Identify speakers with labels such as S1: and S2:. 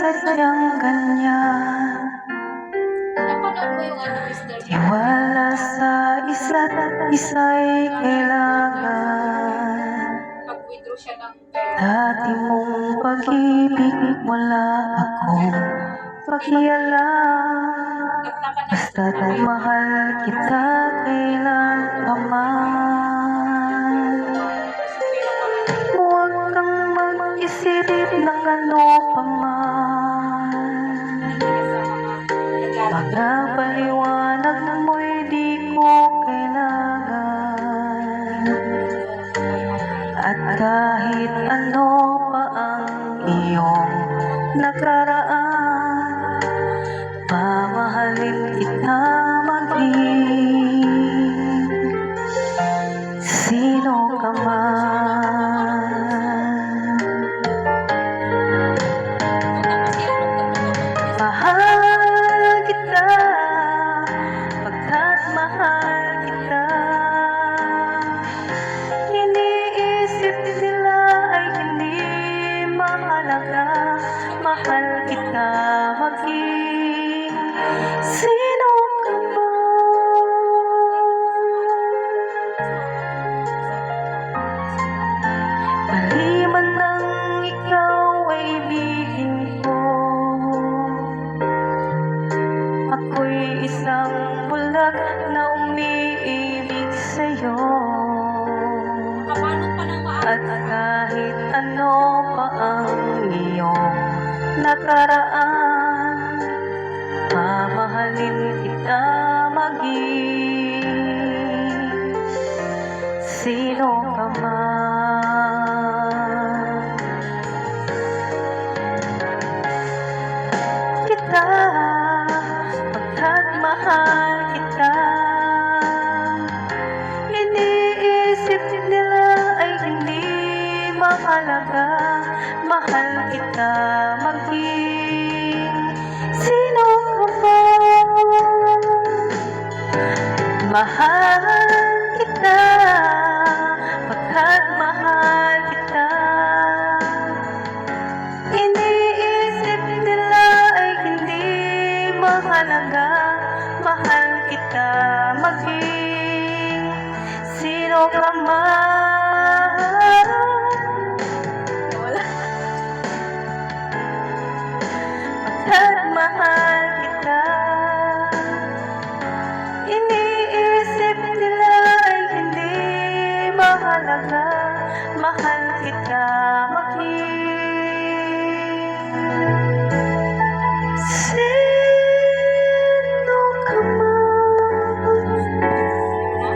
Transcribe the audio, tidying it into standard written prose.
S1: sadyang ganyan.
S2: Napanood mo yung ano, Mr.
S1: Tiwala sa isa't isa'y kailangan.
S2: Pag-withdraw siya ng
S1: Dati mong pag-ibig wala akong pakialam.
S2: nagtaka na
S1: Basta't mahal kita kailan pa man. Huwag kang mag-isip ng ano pa man. Mga paliwanag mo'y di ko kailangan. At kahit ano pa ang iyong nakaraan, mamahalin kita maging sino ka man. Mahal kita pagkat mahal kita. Iniisip nila ay hindi mahalaga. Mahal kita maging sino ka man. Mali man nang ikaw ay ibigin ko, ako'y isang bulag na umiibig sa'yo.
S2: Kapano pa ng
S1: At kahit ano pa ang iyong nakaraan, mamahalin kita maging sino ka man. Kita pagkat mahal kita. Iniisip nila ay hindi mahalaga. Mahal kita maging sino ka man. Mahal kita pagkat mahal kita. Iniisip nila ay hindi mahalaga. Mahal kita maging sino ka man. Pagkat mahal kita. Iniisip nila ay hindi mahalaga. Mahal kita maging